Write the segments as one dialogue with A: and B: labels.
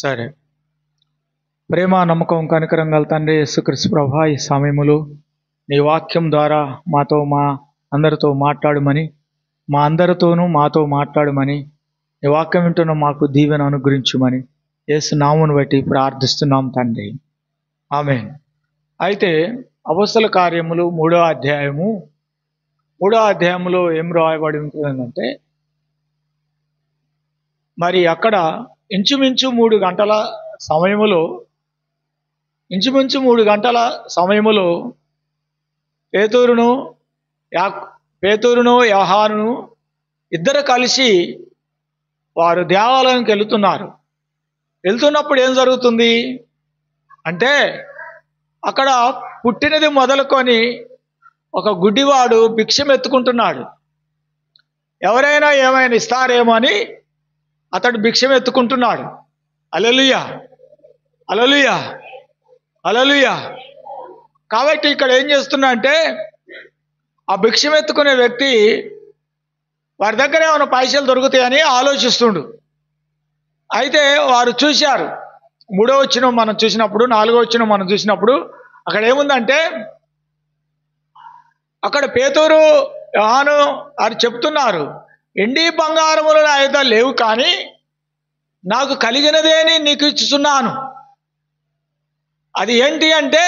A: సరే. ప్రేమ, నమ్మకం, కనికరం గల తండ్రి యేసుక్రీస్తు ప్రభువా, ఈ సమయములో నీ వాక్యం ద్వారా మా అందరితో మాట్లాడమని, మా అందరితోనూ మాతో మాట్లాడమని, నీ వాక్యం వింటున్న మాకు దీవెన అనుగ్రహించుమని యేసు నామమును బట్టి ప్రార్థిస్తున్నాం తండ్రి. ఆమేన్. అయితే అపొస్తల కార్యములు 3వ అధ్యాయములో ఏం రాయబడి ఉంటుందంటే, మరి అక్కడ ఇంచుమించు 3 గంటల సమయములో పేతురును యోహానును ఇద్దరు కలిసి వారు దేవాలయంకి వెళ్తున్నప్పుడు ఏం జరుగుతుంది అంటే, అక్కడ పుట్టినది మొదలుకొని ఒక గుడ్డివాడు భిక్షం ఎత్తుకుంటున్నాడు. ఎవరైనా ఏమైనా ఇస్తారేమో అని అతడు భిక్షం ఎత్తుకుంటున్నాడు. హల్లెలూయా, హల్లెలూయా, హల్లెలూయా. కాబట్టి ఇక్కడ ఏం చేస్తున్నా అంటే, ఆ భిక్షం ఎత్తుకునే వ్యక్తి వారి దగ్గర ఏమైనా పైసలు దొరుకుతాయని ఆలోచిస్తుండు. అయితే వారు చూశారు. 3వ వచనం మనం చూసినప్పుడు, 4వ వచనం మనం చూసినప్పుడు అక్కడ ఏముందంటే, అక్కడ పేతురు యోహాను వారు చెప్తున్నారు, ఎండి బంగారములు నా యొద్ద లేవు, కానీ నాకు కలిగినదేని నీకు ఇచ్చుచున్నాను. అది ఏంటి అంటే,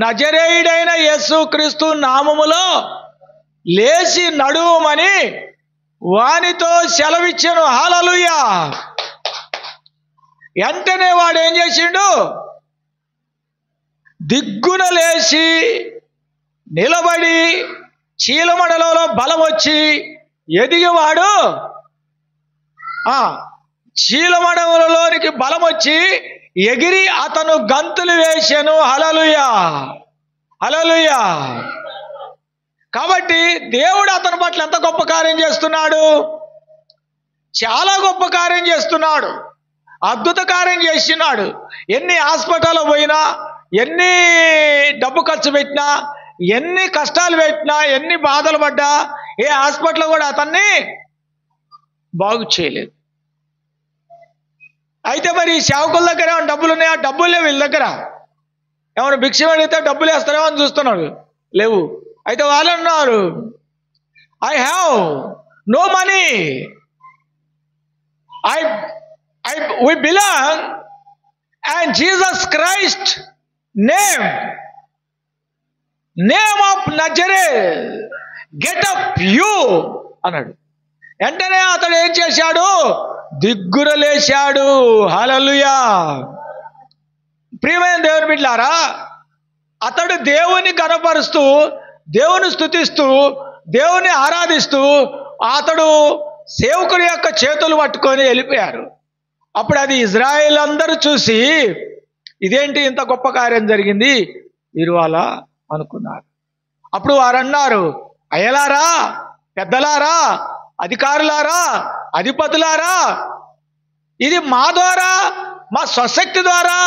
A: నజరేయుడైన యేసుక్రీస్తు నామములో లేచి నడువమని వానితో సెలవిచ్చెను. హల్లెలూయా. వెంటనే వాడు ఏం చేసిండు? దిగ్గున లేచి నిలబడి, చీలమడలలో బలం వచ్చి ఎదిగివాడు చీలమడలోనికి బలం వచ్చి ఎగిరి అతను గంతులు వేశాను. హల్లెలూయా, హల్లెలూయా. కాబట్టి దేవుడు అతని పట్ల ఎంత గొప్ప కార్యం చేస్తున్నాడు? చాలా గొప్ప కార్యం చేస్తున్నాడు. అద్భుత కార్యం చేస్తున్నాడు. ఎన్ని హాస్పిటల్ పోయినా, ఎన్ని డబ్బు ఖర్చు పెట్టినా, ఎన్ని కష్టాలు పెట్టినా, ఎన్ని బాధలు పడ్డా ఏ హాస్పిటల్ కూడా అతన్ని బాగు చేయలేదు. అయితే మరి సేవకుల దగ్గర ఏమైనా డబ్బులు ఉన్నాయా? డబ్బులు లేవు వీళ్ళ దగ్గర. ఏమైనా భిక్ష అడిగితే డబ్బులు వేస్తారేమో అని చూస్తున్నాడు, లేవు. అయితే వాళ్ళు అన్నారు, I have no money, we belong and Jesus Christ name of Nazareth, get up you అన్నాడు. వెంటనే అతడు ఏం చేశాడు? దిగ్గున లేచాడు. హల్లెలూయా. ప్రియమైన దేవుని బిడ్డలారా, అతడు దేవుని కనపరుస్తూ, దేవుని స్తుతిస్తూ, దేవుని ఆరాధిస్తూ అతడు సేవకుని యొక్క చేతులు పట్టుకొని వెళ్ళిపోయారు. అప్పుడు అది ఇజ్రాయేల్ అందరూ చూసి, ఇదేంటి ఇంత గొప్ప కార్యం జరిగింది వీరు అలా అనుకున్నారు. అప్పుడు వారు అన్నారు, అయ్యలారా, పెద్దలారా, అధికారులారా, అధిపతులారా, ఇది మా ద్వారా, మా స్వశక్తి ద్వారా,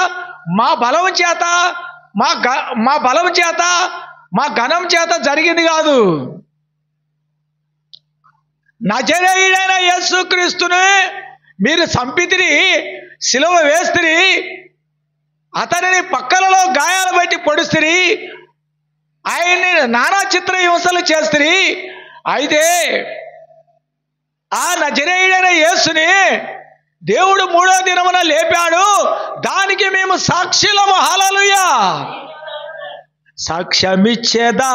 A: మా బలం చేత, మా ఘనం చేత జరిగింది కాదు. నజరేయుడైన యేసుక్రీస్తుని మీరు చంపితిరి, సిలువ వేస్తిరి, అతనిని పక్కలలో గాయాలు బట్టి పొడుస్తురి, ఆయన్ని నానా చిత్ర హింసలు చేస్తురి. అయితే ఆ నజరేయుడైన యేసుని దేవుడు 3వ దినమున లేపాడు. దానికి మేము సాక్షులము. హల్లెలూయా. సాక్ష్యమిచ్చేదా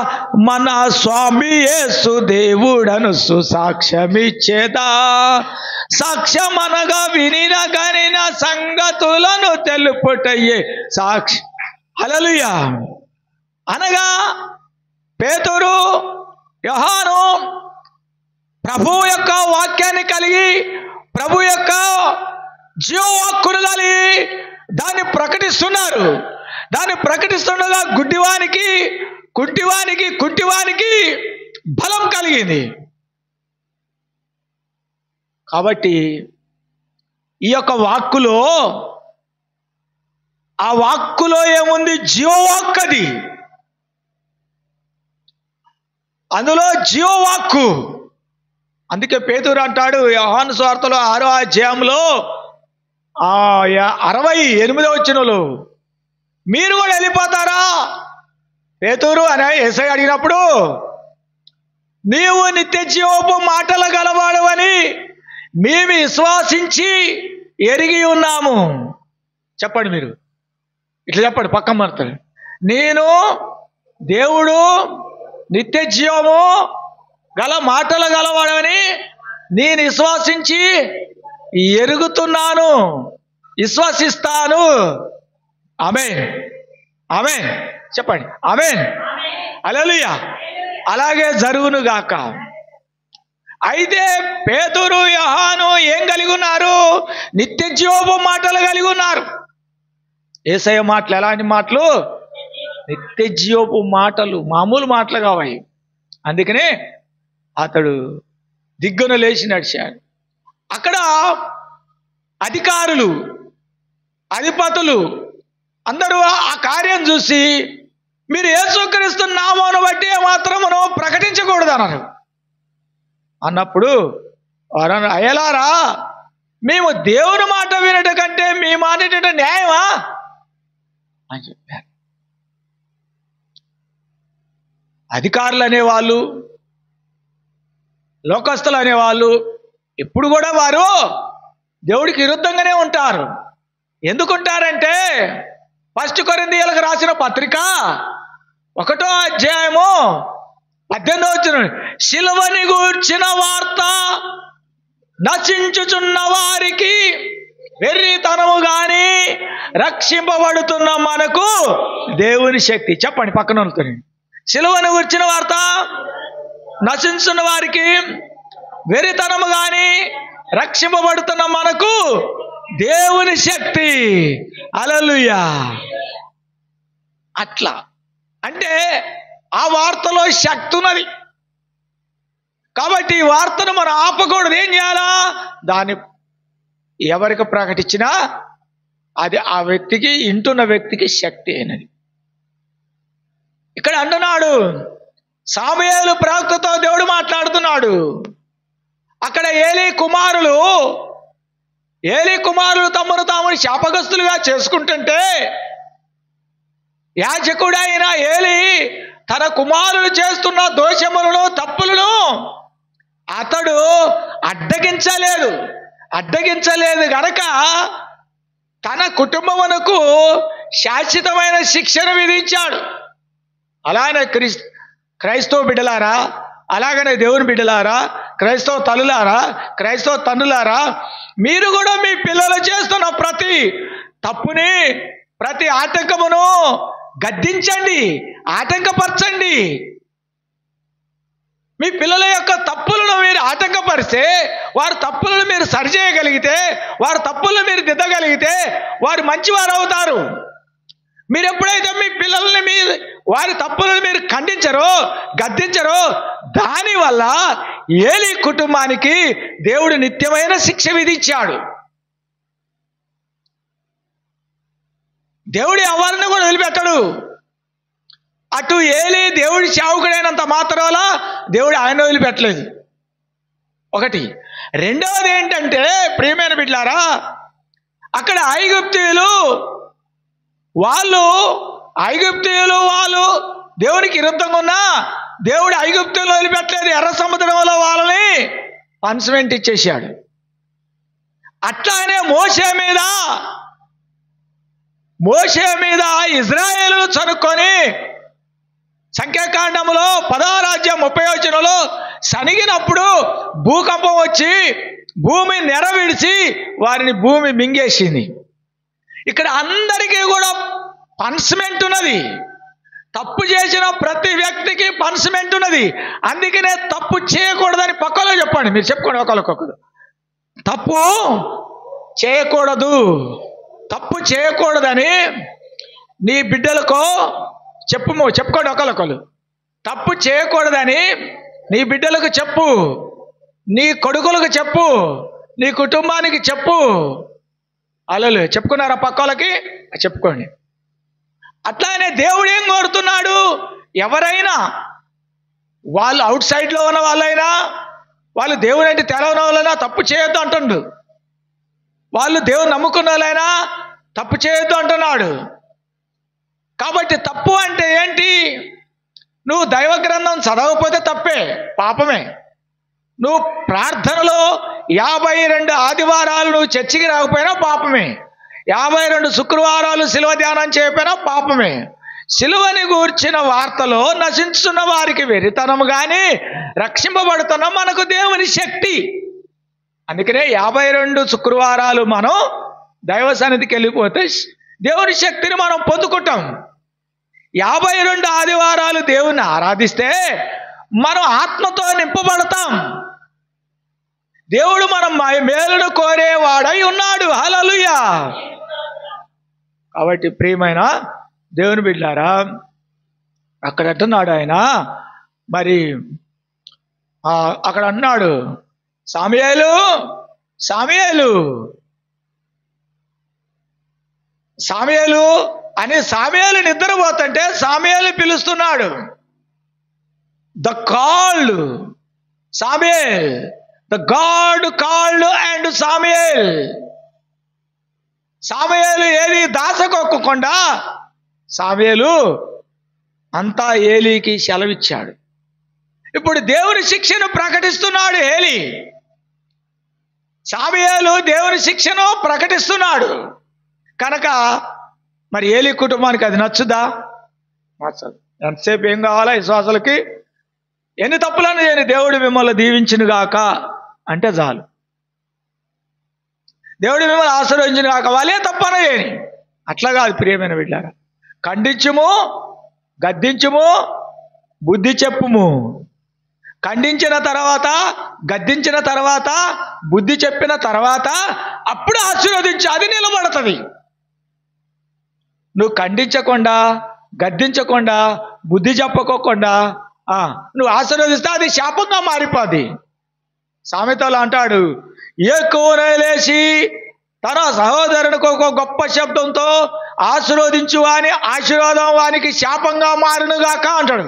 A: మన స్వామి యేసు దేవుడను సుసాక్ష్యమిచ్చేదా, సాక్ష్యమనగా వినిన గనిన సంగతులను తెలుపుటయ్యే సాక్షి. హల్లెలూయా. అనగా పేతురు యోహాను ప్రభు యొక్క వాక్యాన్ని కలిగి, ప్రభు యొక్క జీవవాక్కును కలిగి దాన్ని ప్రకటిస్తున్నారు. దాన్ని ప్రకటిస్తుండగా కుంటివానికి బలం కలిగింది. కాబట్టి ఈ యొక్క వాక్కులో, ఆ వాక్కులో ఏముంది? జీవవాక్కు. అది అందులో జీవవాక్కు. అందుకే పేతురు అంటాడు యోహాను సువార్తలో 6వ అధ్యాయంలో, 68వ వచనంలో మీరు కూడా వెళ్ళిపోతారా పేతురు అని యేసయ్య అడిగినప్పుడు, నీవు నిత్య జీవపు మాటలు గలవాడవని మేము విశ్వాసించి ఎరిగి ఉన్నాము. చెప్పండి, మీరు ఇట్లా చెప్పండి, పక్కన మారుతాడు. నేను దేవుడు నిత్య జీవము గల మాటలు గలవాడవని నేను విశ్వాసించి ఎరుగుతున్నాను, విశ్వసిస్తాను. ఆమేన్, ఆమేన్ చెప్పండి, ఆమేన్, హల్లెలూయా. అలాగే జరుగును గాక. అయితే పేతురు యోహాను ఏం కలిగి ఉన్నారు? నిత్య జీవపు మాటలు కలిగి ఉన్నారు. యేసయ్య మాటలు ఎలాంటి మాటలు? నిత్య జీవపు మాటలు, మామూలు మాటలు కావాలి. అందుకనే అతడు దిగ్గున లేచి నడిచాడు. అక్కడ అధికారులు, అధిపతులు అందరూ ఆ కార్యం చూసి, మీరు యేసుక్రీస్తు నామమును బట్టి మాత్రమును ప్రకటించకూడదు అన్నప్పుడు వారు అయ్యలారా, మేము దేవుని మాట వినట కంటే మీ మాట వినట న్యాయమా అని చెప్పారు. అధికారులు అనేవాళ్ళు, లోకస్తులు అనేవాళ్ళు ఎప్పుడు కూడా వారు దేవుడికి విరుద్ధంగానే ఉంటారు. ఎందుకుంటారంటే 1 కొరింథీయులకు రాసిన పత్రిక 1వ అధ్యాయము 18వ వచనం, సిలువని గూర్చిన వార్త నశించుచున్న వారికి వెర్రితనము గాని రక్షింపబడుతున్న మనకు దేవుని శక్తి. చెప్పండి పక్కన వాళ్ళతో, సిలువని గూర్చిన వార్త నశించున్న వారికి వెర్రితనము గాని రక్షింపబడుతున్న మనకు దేవుని శక్తి. హల్లెలూయా. అట్లా అంటే ఆ వార్తలో శక్తి ఉన్నది కాబట్టి ఈ వార్తను మనం ఆపకూడదు. ఏం చేయాలా? దాన్ని ఎవరికి ప్రకటించినా అది ఆ వ్యక్తికి, ఇంటున్న వ్యక్తికి శక్తి అయినది. ఇక్కడ అంటున్నాడు, సాముయేలు ప్రవక్తతో దేవుడు మాట్లాడుతున్నాడు. అక్కడ ఏలీ కుమారులు తమను తాము శాపగ్రస్తులుగా చేసుకుంటుంటే, యాజకుడైన ఏలీ తన కుమారులు చేస్తున్న దోషములను, తప్పులను అతడు అడ్డగించలేదు గనక తన కుటుంబమునకు శాశ్వతమైన శిక్షను విధించాడు. అలానే క్రైస్తవ బిడ్డలారా, అలాగనే దేవుని బిడ్డలారా, క్రైస్తవ తల్లులారా, క్రైస్తవ తండ్రులారా, మీరు కూడా మీ పిల్లలు చేస్తున్న ప్రతి తప్పుని, ప్రతి ఆటంకమును గద్దించండి, ఆటంకపరచండి. మీ పిల్లల యొక్క తప్పులను మీరు ఆటంకపరిస్తే, వారి తప్పులను మీరు సరిచేయగలిగితే, వారి తప్పులను మీరు దిద్దగలిగితే వారు మంచివారు అవుతారు. మీరు ఎప్పుడైతే మీ పిల్లల్ని వారి తప్పులను మీరు ఖండించరో, గద్దించరో, దానివల్ల ఏలీ కుటుంబానికి దేవుడు నిత్యమైన శిక్ష విధించాడు. దేవుడు ఎవరిని కూడా వదిలిపెట్టడు. అటు ఏలీ దేవుడి సేవకుడైనంత మాత్రాల దేవుడు ఆయన వదిలిపెట్టలేదు. ఒకటి. రెండవది ఏంటంటే, ప్రియమైన బిడ్డలారా, అక్కడ ఐగుప్తీయులు వాళ్ళు దేవునికి విరుద్ధంగా ఉన్నా దేవుడు ఐగుప్తులను వదిలిపెట్టలేదు. ఎర్ర సముద్రంలో వాళ్ళని పనిష్మెంట్ ఇచ్చేసాడు. అట్లానే మోషే మీద ఇజ్రాయేలును చనుక్కొని సంఖ్యాకాండములో 16వ అధ్యాయం 30వ వచనంలో సనిగినప్పుడు భూకంపం వచ్చి భూమి నెర విడిచి వారిని భూమి మింగేసింది. ఇక్కడ అందరికీ కూడా పనిష్మెంట్ ఉన్నది. తప్పు చేసిన ప్రతి వ్యక్తికి పనిష్మెంట్ ఉన్నది. అందుకనే తప్పు చేయకూడదని పక్కలో చెప్పండి. మీరు చెప్పుకోండి ఒకరికొకరు, తప్పు చేయకూడదని నీ బిడ్డలకో చెప్పుకోండి ఒకరికొకరు. తప్పు చేయకూడదని నీ బిడ్డలకు చెప్పు, నీ కొడుకులకు చెప్పు, నీ కుటుంబానికి చెప్పు. అలలు చెప్పుకున్నారా? పక్కలకి చెప్పుకోండి. అట్లానే దేవుడు ఏం కోరుతున్నాడు? ఎవరైనా, వాళ్ళు అవుట్ సైడ్లో ఉన్న వాళ్ళైనా, వాళ్ళు దేవుడు అంటే తెలవని వాళ్ళైనా తప్పు చేయొద్దు అంటుండు. వాళ్ళు దేవుని నమ్ముకున్న వాళ్ళైనా తప్పు చేయొద్దు అంటున్నాడు. కాబట్టి తప్పు అంటే ఏంటి? నువ్వు దైవ గ్రంథం చదవకపోతే తప్పే, పాపమే. నువ్వు ప్రార్థనలో 52 ఆదివారాలు నువ్వు చర్చికి రాకపోయినా పాపమే. 52 శుక్రవారాలు శిలువ ధ్యానం చేయకపోయినా పాపమే. శిలువని గూర్చిన వార్తలో నశించుతున్న వారికి వెరితనం కానీ రక్షింపబడుతున్న మనకు దేవుని శక్తి. అందుకనే 52 శుక్రవారాలు మనం దైవ సన్నిధికి వెళ్ళిపోతే దేవుని శక్తిని మనం పొందుకుంటాం. 52 ఆదివారాలు దేవుని ఆరాధిస్తే మనం ఆత్మతో నింపబడతాం. దేవుడు మనం మేలును కోరేవాడై ఉన్నాడు. హల్లెలూయా. కాబట్టి ప్రియమైన దేవుని బిడ్డలారా, అక్కడ అంటున్నాడు ఆయన, మరి అక్కడ అన్నాడు, సమూయేలు సమూయేలు సమూయేలు అని. సమూయేలు నిద్రపోతుంటే సమూయేలు పిలుస్తున్నాడు. The called Samuel, the God called and Samuel. సమూయేలు ఏది దాసకొక్కకుండా సమూయేలు అంతా ఏలీకి సెలవిచ్చాడు. ఇప్పుడు దేవుని శిక్షను ప్రకటిస్తున్నాడు ఏలీ. సమూయేలు దేవుని శిక్షను ప్రకటిస్తున్నాడు కనుక మరి ఏలీ కుటుంబానికి అది నచ్చుదా? నచ్చదు. ఎంతసేపు ఏం కావాలా విశ్వాసులకి? ఎన్ని తప్పులను చేయని దేవుడు మిమ్మల్ని దీవించును గాక అంటే చాలు. దేవుడు మిమ్మల్ని ఆశీర్వదించును గాక, వాళ్ళే తప్పన చేయని. అట్లా కాదు ప్రియమైన బిడ్డలారా. ఖండించుము, గద్దించుము, బుద్ధి చెప్పుము. ఖండించిన తర్వాత, గద్దించిన తర్వాత, బుద్ధి చెప్పిన తర్వాత అప్పుడు ఆశీర్వదించు, అది నిలబడుతుంది. నువ్వు ఖండించకుండా, గద్దించకుండా, బుద్ధి చెప్పుకోకుండా నువ్వు ఆశీర్వదిస్తే అది శాపంగా మారిపోద్ది. సామెతలు అంటాడు, ఏ కోనె లేచి తన సహోదరునికి ఒక గొప్ప శబ్దంతో ఆశీర్వదించు అని ఆశీర్వాదం వానికి శాపంగా మారునుగాక అంటాడు.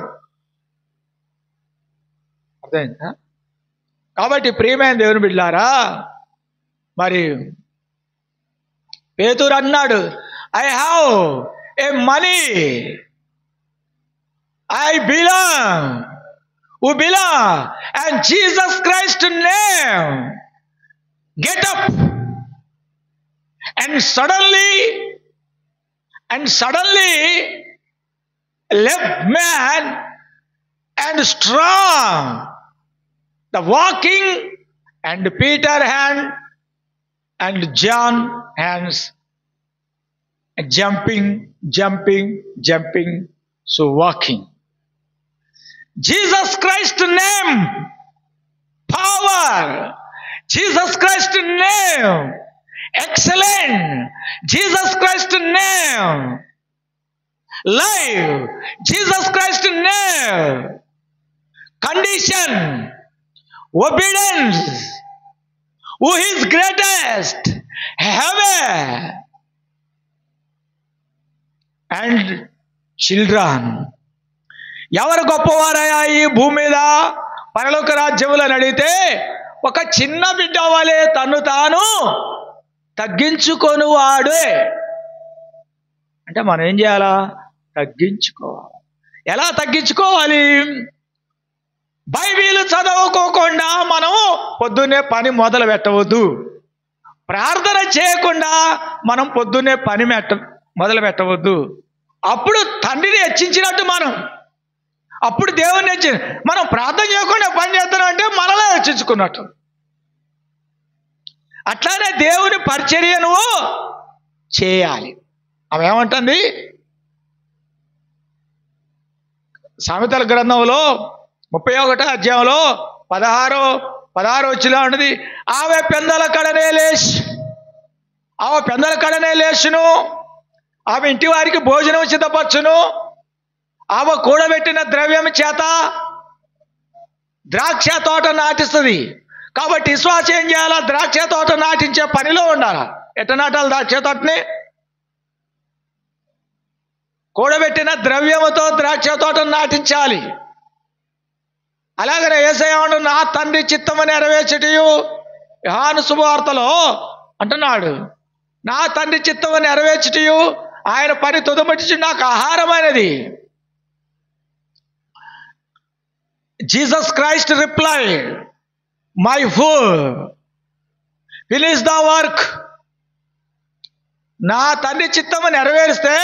A: అర్థమైందా? కాబట్టి ప్రియమైన దేవుని బిడ్డలారా, మరి పేతురు అన్నాడు, I have a money, I belong, who belong, and Jesus Christ name. Get up. And suddenly, left man and strong, the walking, and Peter hand and John hands, jumping, so walking. Jesus Christ name, power. Jesus Christ name, excellent. Jesus Christ name, life. Jesus Christ name, condition, obedience. Who is greatest? Heaven and children. ఎవరు గొప్పవారయ్యా ఈ భూమి మీద పరలోక రాజ్యములో అడిగితే ఒక చిన్న బిడ్డ వలె తను తాను తగ్గించుకొనువాడే. అంటే మనం ఏం చేయాలా? తగ్గించుకోవాలి. ఎలా తగ్గించుకోవాలి? బైబిల్ చదవుకోకుండా మనం పొద్దున్నే పని మొదలు పెట్టవద్దు. ప్రార్థన చేయకుండా మనం పొద్దున్నే పని మొదలు పెట్టవద్దు. అప్పుడు తండ్రిని హెచ్చించినట్టు అప్పుడు దేవుని మనం ప్రార్థన చేయకుండా పని చేస్తున్నాం అంటే మనలో హెచ్చించుకున్నట్టు. అట్లానే దేవుని పరిచర్య నువ్వు చేయాలి. ఆమె ఏమంటుంది? సామెతల గ్రంథంలో 31వ అధ్యాయంలో 16 వచ్చిలో ఉన్నది, ఆమె పెందల కడనే లేచును, ఆమె ఇంటి వారికి భోజనం సిద్ధపరచును, ఆమె కూడబెట్టిన ద్రవ్యం చేత ద్రాక్ష తోట నాటిస్తుంది. కాబట్టి విశ్వాసం ఏం చేయాలా? ద్రాక్ష తోట నాటించే పనిలో ఉండాలా. ఎట్ట నాటాలి ద్రాక్ష తోటని? కూడబెట్టిన ద్రవ్యముతో ద్రాక్ష తోటను నాటించాలి. అలాగనే యేసయ్య నా తండ్రి చిత్తము నెరవేర్చుటయు యోహాను శుభవార్తలో అంటున్నాడు. నా తండ్రి చిత్తము నెరవేర్చుటయు ఆయన పని తుదముట్టించు నాకు ఆహారమైనది. Jesus Christ replied, my food, finish the work. నా తండ్రి చిత్తము నెరవేరిస్తే,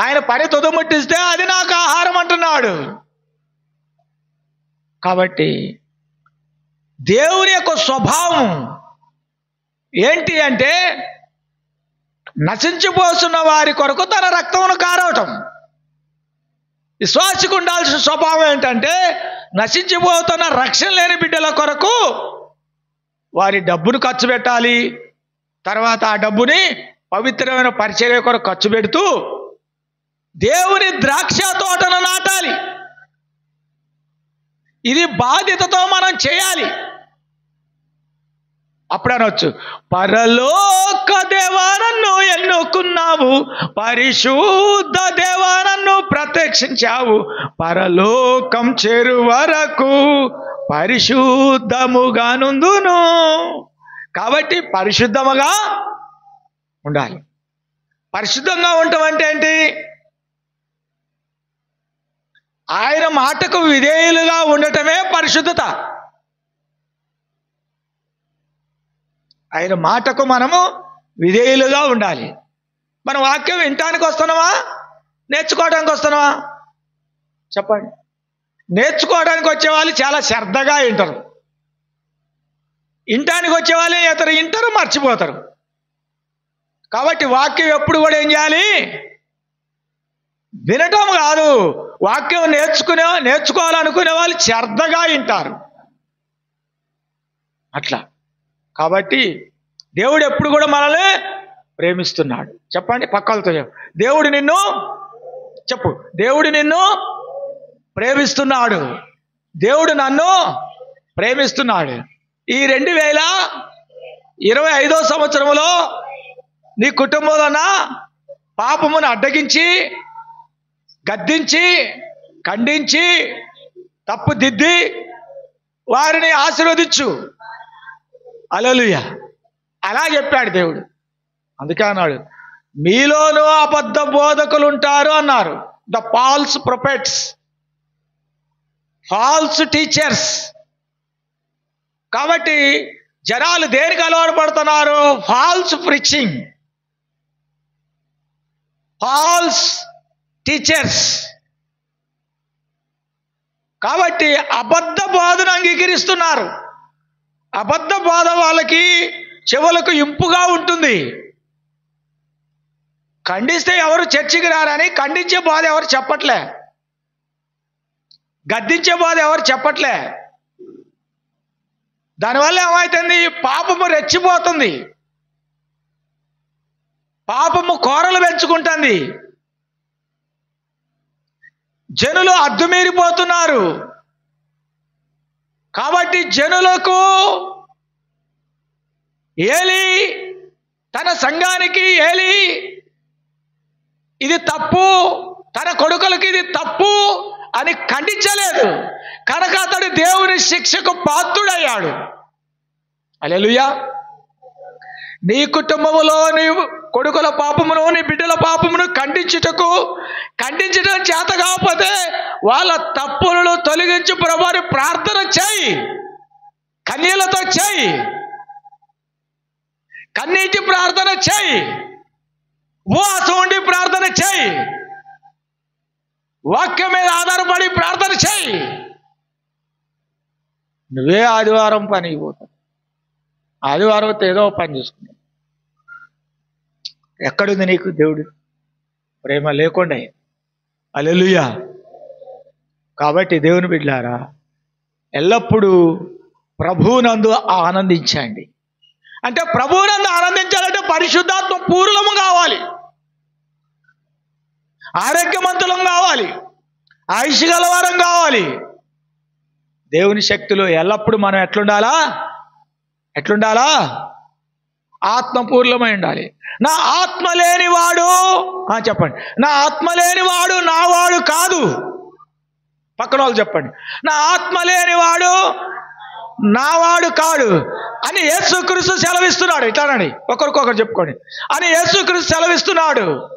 A: ఆయన పని తుదముట్టిస్తే అది నాకు ఆహారం అంటున్నాడు. కాబట్టి దేవుని యొక్క స్వభావం ఏంటి అంటే నశించిపోతున్న వారి కొరకు తన రక్తమును కారవటం. విశ్వాసికి ఉండాల్సిన స్వభావం ఏంటంటే నశించిపోతున్న రక్షణ లేని బిడ్డల కొరకు వారి డబ్బును ఖర్చు పెట్టాలి. తర్వాత ఆ డబ్బుని పవిత్రమైన పరిచర్య కొరకు ఖర్చు పెడుతూ దేవుని ద్రాక్ష తోటను నాటాలి. ఇది బాధ్యతతో మనం చేయాలి. అప్పుడు అనొచ్చు, పరలోక దేవా నన్ను ఎన్నుకున్నావు, పరిశుద్ధ దేవా నన్ను ప్రత్యక్షించావు, పరలోకం చేరు వరకు పరిశుద్ధముగా నుందును. కాబట్టి పరిశుద్ధముగా ఉండాలి. పరిశుద్ధంగా ఉండటం అంటే ఏంటి? ఆయన మాటకు విధేయులుగా ఉండటమే పరిశుద్ధత. ఆయన మాటకు మనము విధేయులుగా ఉండాలి. మన వాక్యం వినటానికి వస్తున్నావా, నేర్చుకోవడానికి వస్తున్నావా? చెప్పండి. నేర్చుకోవడానికి వచ్చేవాళ్ళు చాలా శ్రద్ధగా వింటారు. వినటానికి వచ్చేవాళ్ళు ఇతరు వింటారు, మర్చిపోతారు. కాబట్టి వాక్యం ఎప్పుడు కూడా ఏం చేయాలి? వినటం కాదు, వాక్యం నేర్చుకోవాలనుకునే వాళ్ళు శ్రద్ధగా వింటారు. అట్లా. కాబట్టి దేవుడు ఎప్పుడు కూడా మనల్ని ప్రేమిస్తున్నాడు. చెప్పండి, పక్కలతో చెప్పు. దేవుడు నిన్ను ప్రేమిస్తున్నాడు. దేవుడు నన్ను ప్రేమిస్తున్నాడు. ఈ 2025వ సంవత్సరంలో నీ కుటుంబంలో పాపమును అడ్డగించి, గద్దించి, ఖండించి, తప్పు దిద్ది వారిని ఆశీర్వదించు. హల్లెలూయా. అలా చెప్పాడు దేవుడు. అందుకే అన్నాడు, మీలోనూ అబద్ధ బోధకులు ఉంటారు అన్నారు. The false prophets, false teachers. కాబట్టి జనాలు దేనికి అలవాటు పడుతున్నారు? False preaching, false teachers. కాబట్టి అబద్ధ బోధను అంగీకరిస్తున్నారు. అబద్ధ బోధ వాళ్ళకి చెవులకు ఇంపుగా ఉంటుంది. ఖండిస్తే ఎవరు చర్చికి రారని ఖండించే బోధ ఎవరు చెప్పట్లే, గద్దించే బోధ ఎవరు చెప్పట్లే. దానివల్ల ఏమవుతుంది? పాపము రెచ్చిపోతుంది, పాపము కోరలు పెంచుకుంటుంది, జనులు అద్దుమీరిపోతున్నారు. కాబట్టి జనులకు ఏలి తన సంఘానికి ఏలి ఇది తప్పు, తన కొడుకులకి ఇది తప్పు అని ఖండించలేదు. కనుక అతడు దేవుని శిక్షకు పాత్రుడయ్యాడు. హల్లెలూయా. నీ కుటుంబములో నీ కొడుకుల పాపమును, నీ బిడ్డల పాపమును ఖండించడం చేత కాకపోతే వాళ్ళ తప్పులను తొలగించి ప్రభువుని ప్రార్థన చేయి. కన్నీళ్లతో చేయి, కన్నీటి ప్రార్థన చేయి, ఉపవాసం ఉండి ప్రార్థన చేయి, వాక్యం మీద ఆధారపడి ప్రార్థన చేయి. నువ్వే ఆదివారం పనికి పోతావు, ఆదివారం ఏదో పని చేసుకున్నావు. ఎక్కడుంది నీకు దేవుడు ప్రేమ? లేకుండా. హల్లెలూయా. కాబట్టి దేవుని బిడ్డలారా, ఎల్లప్పుడూ ప్రభువునందు ఆనందించండి. అంటే ప్రభువునందు ఆనందించాలంటే పరిశుద్ధాత్మ పూర్ణము కావాలి, ఆరోగ్యవంతులం కావాలి, ఆయుష్ గలవారం కావాలి. దేవుని శక్తిలో ఎల్లప్పుడూ మనం ఎట్లుండాలా? ఆత్మపూర్ణమై ఉండాలి. నా ఆత్మ లేనివాడు, చెప్పండి, నా ఆత్మ లేనివాడు నావాడు కాదు. పక్కన వాళ్ళు చెప్పండి, నా ఆత్మ లేనివాడు నావాడు కాడు అని యేసుక్రీస్తు సెలవిస్తున్నాడు. ఇట్లానండి, ఒకరికొకరు చెప్పుకోండి. అని యేసుక్రీస్తు సెలవిస్తున్నాడు.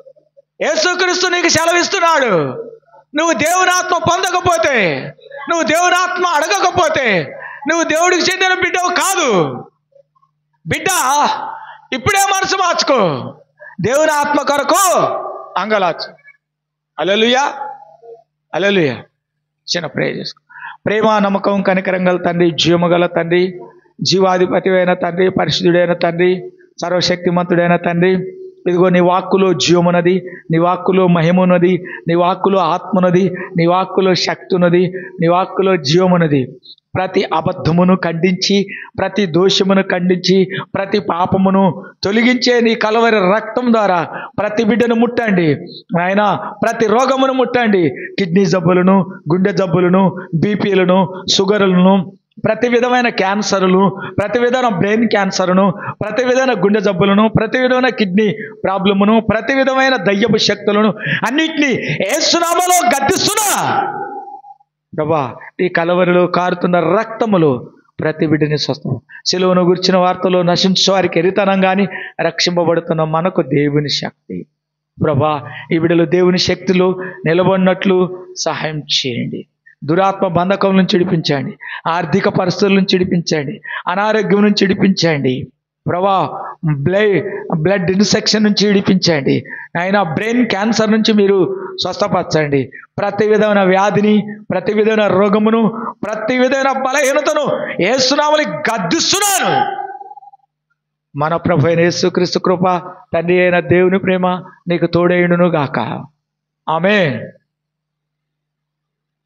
A: యేసుక్రీస్తు నీకు సెలవిస్తున్నాడు. నువ్వు దేవుని ఆత్మ పొందకపోతే, నువ్వు దేవుని ఆత్మ అడగకపోతే నువ్వు దేవుడికి చెందిన బిడ్డవు కాదు. బిడ్డ ఇప్పుడే మనసు మార్చుకో, దేవుని ఆత్మ కొరకు అంగలాచు. హల్లెలూయా, హల్లెలూయా. చిన్న ప్రేయర్ చేసుకో. ప్రేమ, నమ్మకం, కనికరం గల తండ్రి, జీవము గల తండ్రి, జీవాధిపతి అయిన తండ్రి, పరిశుద్ధుడైన తండ్రి, సర్వశక్తిమంతుడైన తండ్రి, ఇదిగో నీ వాక్కులో జీవమున్నది, నీ వాక్కులో మహిమున్నది, నీ వాక్కులో ఆత్మన్నది, నీ వాక్కులో శక్తి ఉన్నది, నీ వాక్కులో జీవమున్నది. ప్రతి అబద్ధమును ఖండించి, ప్రతి దోషమును ఖండించి, ప్రతి పాపమును తొలగించే నీ కలవరి రక్తం ద్వారా ప్రతి బిడ్డను ముట్టండి ఆయన. ప్రతి రోగమును ముట్టండి. కిడ్నీ జబ్బులను, గుండె జబ్బులను, బీపీలను, షుగర్లను, ప్రతి విధమైన క్యాన్సర్లు, ప్రతి విధమైన బ్రెయిన్ క్యాన్సర్ను, ప్రతి విధమైన గుండె జబ్బులను, ప్రతి విధమైన కిడ్నీ ప్రాబ్లమును, ప్రతి విధమైన దయ్యపు శక్తులను అన్నిటినీ యేసు నామములో గద్దిస్తున్నా ప్రభా. ఈ కలవరిలో కారుతున్న రక్తములు ప్రతి బిడ్డని స్వస్థం. సిలువను గురించిన వార్తలో నశించు వారికి ఎరితనం కానీ, రక్షింపబడుతున్న మనకు దేవుని శక్తి ప్రభా. ఈ బిడ్డలు దేవుని శక్తిలో నిలబడినట్లు సహాయం చేయండి. దురాత్మ బంధకం నుంచి విడిపించండి, ఆర్థిక పరిస్థితుల నుంచి విడిపించండి, అనారోగ్యం నుంచి విడిపించండి ప్రభా. బ్లడ్ ఇన్ఫెక్షన్ నుంచి విడిపించండి ఆయన. బ్రెయిన్ క్యాన్సర్ నుంచి మీరు స్వస్థపరచండి. ప్రతి విధమైన వ్యాధిని, ప్రతి విధమైన రోగమును, ప్రతి విధమైన బలహీనతను యేసు నామములో గద్దిస్తున్నాను. మన ప్రభు అయిన యేసుక్రీస్తు కృప, తండ్రి అయిన దేవుని ప్రేమ నీకు తోడేయుడును గాక. ఆమేన్.